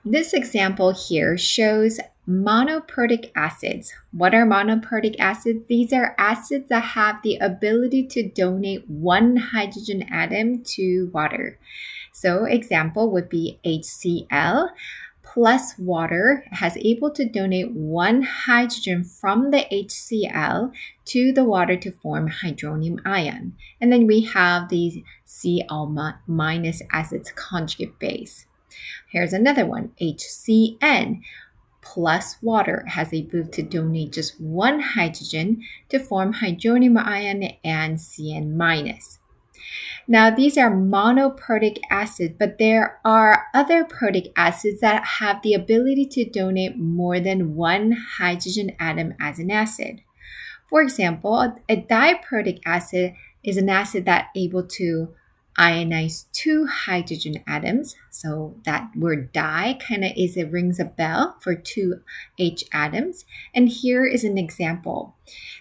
This example here shows monoprotic acids. What are monoprotic acids? These are acids that have the ability to donate one hydrogen atom to water. So example would be HCl plus water has able to donate one hydrogen from the HCl to the water to form hydronium ion. And then we have the Cl minus as its conjugate base. Here's another one, HCN plus water has the ability to donate just one hydrogen to form hydronium ion and Cn minus. Now, these are monoprotic acids, but there are other protic acids that have the ability to donate more than one hydrogen atom as an acid. For example, a diprotic acid is an acid that's able to ionize two hydrogen atoms. So that word di kind of rings a bell for two H atoms. And here is an example.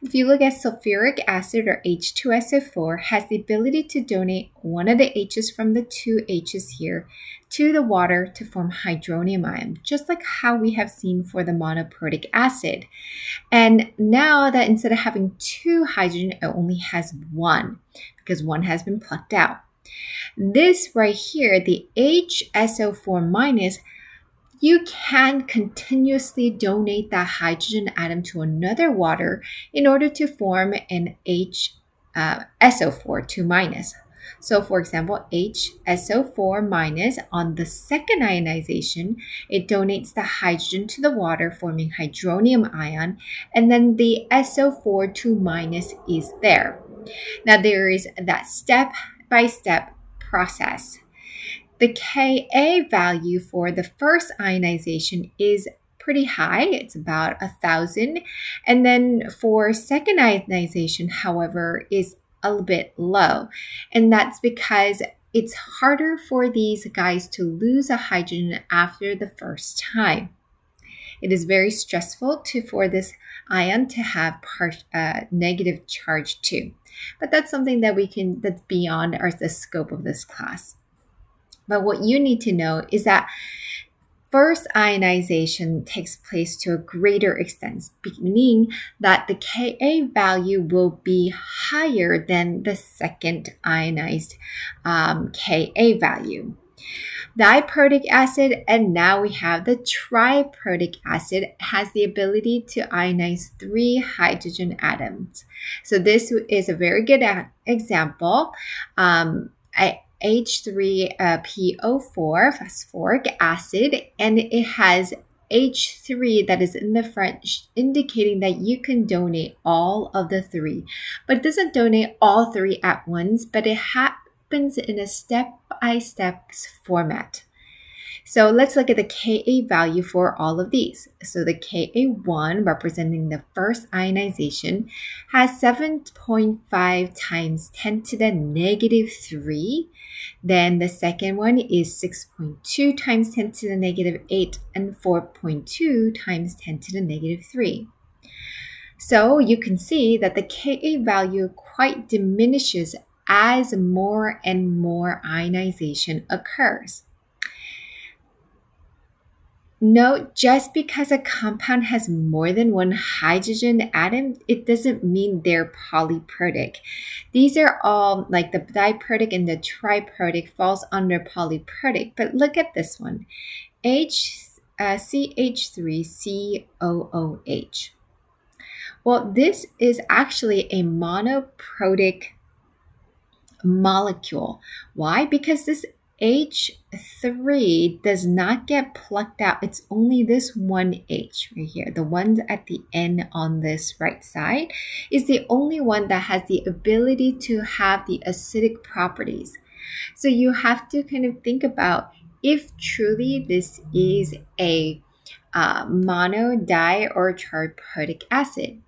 If you look at sulfuric acid or H2SO4 has the ability to donate one of the H's from the two H's here to the water to form hydronium ion, just like how we have seen for the monoprotic acid. And now that instead of having two hydrogen, it only has one because one has been plucked out. This right here, the HSO4 minus, you can continuously donate that hydrogen atom to another water in order to form an SO4 2 minus. So for example, HSO4 minus on the second ionization, it donates the hydrogen to the water forming hydronium ion, and then the SO4 2 minus is there. Now there is that step-by-step process. The Ka value for the first ionization is pretty high. It's about 1,000. And then for second ionization, however, is a little bit low. And that's because it's harder for these guys to lose a hydrogen after the first time. It is very stressful for this ion to have negative charge too. But that's something that's beyond the scope of this class. But what you need to know is that first ionization takes place to a greater extent, meaning that the Ka value will be higher than the second ionized Ka value. Diprotic acid, and now we have the triprotic acid, has the ability to ionize 3 hydrogen atoms. So this is a very good example. H3PO4 phosphoric acid, and it has H3 that is in the front, indicating that you can donate all of the 3. But it doesn't donate all 3 at once, but it happens in a step-by-step format. So let's look at the Ka value for all of these. So the Ka1, representing the first ionization, has 7.5 times 10 to the negative 3. Then the second one is 6.2 times 10 to the negative 8 and 4.2 times 10 to the negative 3. So you can see that the Ka value quite diminishes as more and more ionization occurs. Note, just because a compound has more than one hydrogen atom, it doesn't mean they're polyprotic. These are all, like the diprotic and the triprotic falls under polyprotic, but look at this one, CH3COOH. Well, this is actually a monoprotic molecule. Why? Because this H3 does not get plucked out. It's only this one H right here. The one at the end on this right side is the only one that has the ability to have the acidic properties. So you have to kind of think about if truly this is a mono, di, or triprotic acid.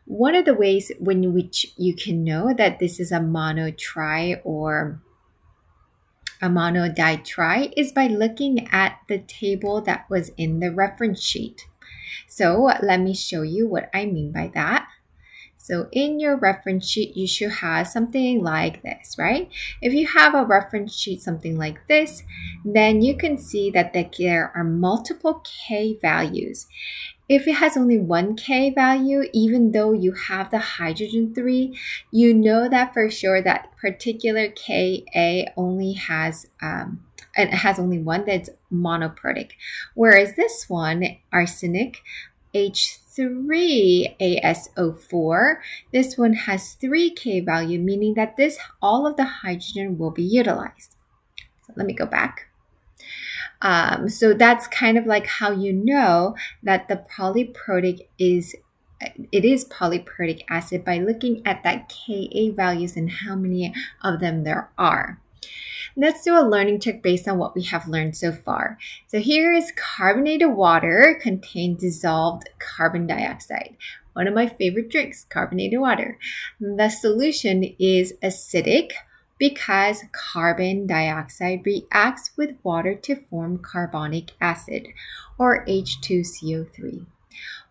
One of the ways in which you can know that this is a mono, tri, or a mono ditri is by looking at the table that was in the reference sheet. So let me show you what I mean by that. So in your reference sheet, you should have something like this, right? If you have a reference sheet, something like this, then you can see that there are multiple K values. If it has only one K value, even though you have the hydrogen 3, you know that for sure that particular Ka only has and it has only one that's monoprotic. Whereas this one, arsenic, H3ASO4, this one has 3K value, meaning that all of the hydrogen will be utilized. So let me go back. So that's kind of like how you know that the polyprotic is polyprotic acid by looking at that Ka values and how many of them there are. Let's do a learning check based on what we have learned so far. So here is carbonated water contains dissolved carbon dioxide. One of my favorite drinks, carbonated water. The solution is acidic because carbon dioxide reacts with water to form carbonic acid, or H2CO3.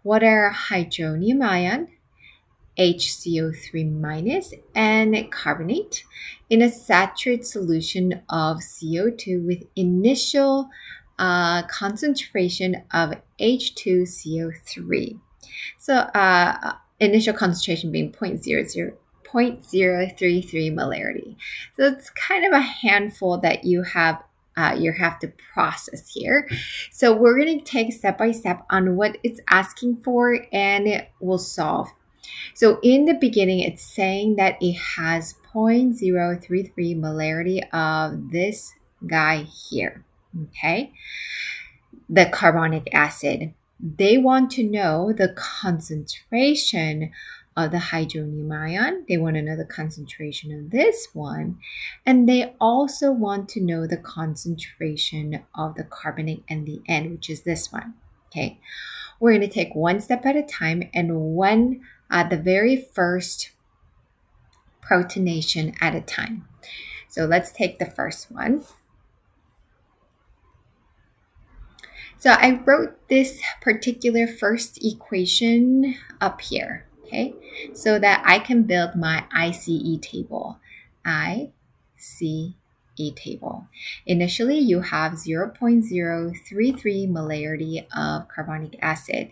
What are hydronium ion, HCO3 minus, and carbonate in a saturated solution of CO2 with initial concentration of H2CO3. So initial concentration being 0.033 molarity. So it's kind of a handful that you have to process here. So we're going to take step by step on what it's asking for, and we'll solve. So in the beginning, it's saying that it has 0.033 molarity of this guy here, okay? The carbonic acid. They want to know the concentration of the hydronium ion. They want to know the concentration of this one. And they also want to know the concentration of the carbonate and the N, which is this one, okay? We're going to take one step at a time and the very first protonation at a time. So let's take the first one. So I wrote this particular first equation up here, okay, so that I can build my ICE table. ICE table. Initially, you have 0.033 molarity of carbonic acid.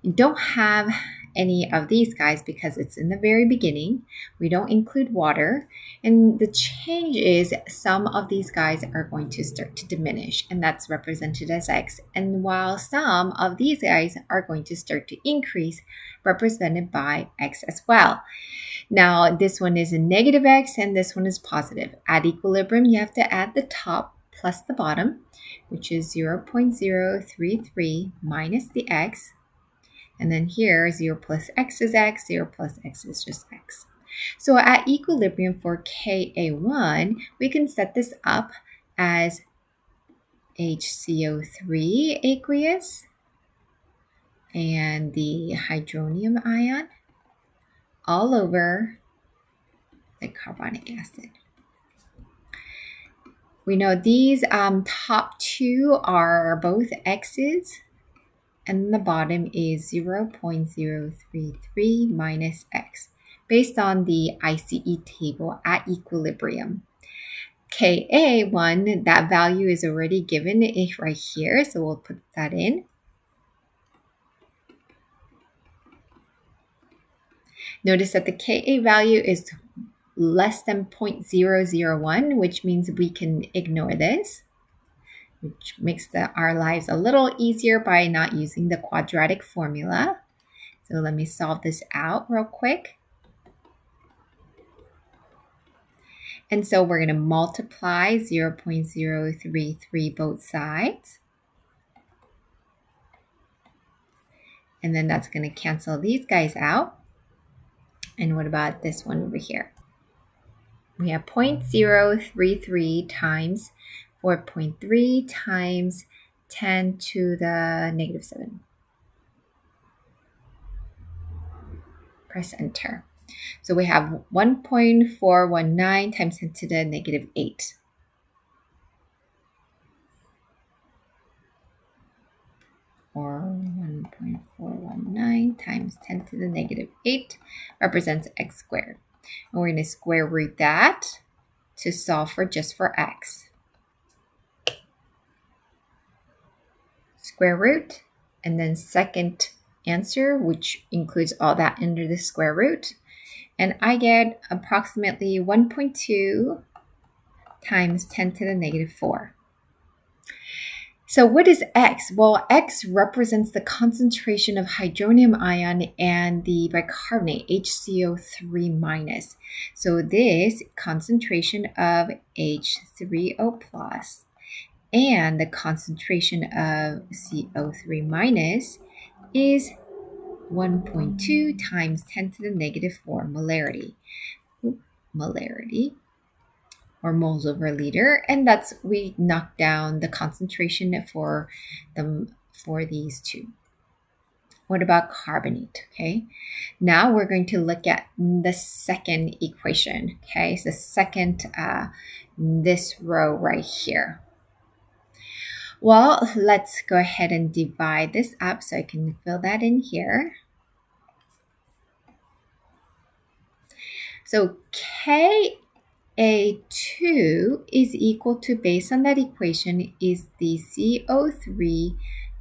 You don't have any of these guys because it's in the very beginning. We don't include water. And the change is some of these guys are going to start to diminish, and that's represented as X. And while some of these guys are going to start to increase, represented by X as well. Now, this one is a negative X and this one is positive. At equilibrium, you have to add the top plus the bottom, which is 0.033 minus the X. And then here, 0 plus X is X, 0 plus X is just X. So at equilibrium for Ka1, we can set this up as HCO3 aqueous and the hydronium ion all over the carbonic acid. We know these top two are both X's, and the bottom is 0.033 minus X, based on the ICE table at equilibrium. Ka1, that value is already given right here, so we'll put that in. Notice that the Ka value is less than 0.001, which means we can ignore this, which makes our lives a little easier by not using the quadratic formula. So let me solve this out real quick. And so we're going to multiply 0.033 both sides. And then that's going to cancel these guys out. And what about this one over here? We have 0.033 times 4.3 times 10 to the negative 7. Press enter. So we have 1.419 times 10 to the negative 8. Or 1.419 9 times 10 to the negative 8 represents x squared. And we're going to square root that to solve for just for x. Square root, and then second answer, which includes all that under the square root. And I get approximately 1.2 times 10 to the negative 4. So what is X? Well, X represents the concentration of hydronium ion and the bicarbonate, HCO3 minus. So this concentration of H3O plus and the concentration of CO3 minus is 1.2 times 10 to the negative 4 molarity. Molarity, or moles over liter, and that's we knock down the concentration for these two. What about carbonate? Okay, now we're going to look at the second equation. Okay, so the second this row right here. Well, let's go ahead and divide this up so I can fill that in here. So Ka2 is equal to, based on that equation, is the CO3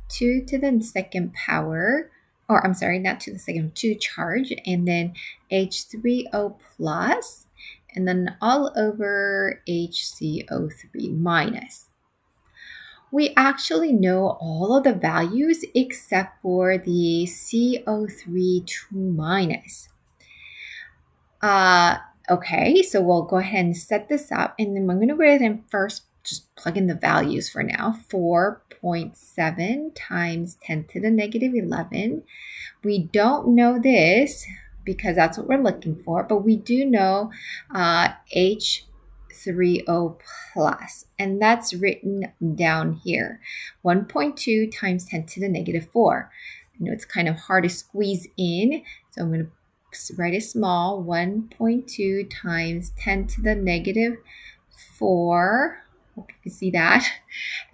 2 to the second power, or I'm sorry, not to the second, 2 charge, and then H3O plus, and then all over HCO3 minus. We actually know all of the values except for the CO3 2 minus. Okay, so we'll go ahead and set this up, and then I'm going to go ahead and first just plug in the values for now. 4.7 times 10 to the negative 11. We don't know this because that's what we're looking for, but we do know H3O plus, and that's written down here. 1.2 times 10 to the negative 4. I know it's kind of hard to squeeze in, so I'm going to write it small, 1.2 times 10 to the negative 4. Hope you can see that.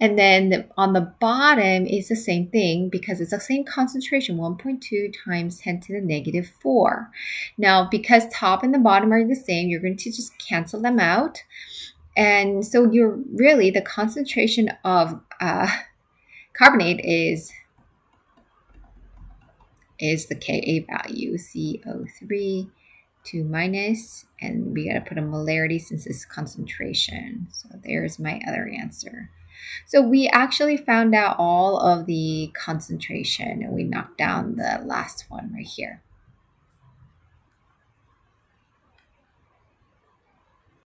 And then on the bottom is the same thing because it's the same concentration, 1.2 times 10 to the negative 4. Now, because top and the bottom are the same, you're going to just cancel them out. And so you're really, the concentration of carbonate is the Ka value, CO3 2 minus, and we got to put a molarity since it's concentration. So there's my other answer. So we actually found out all of the concentration, and we knocked down the last one right here.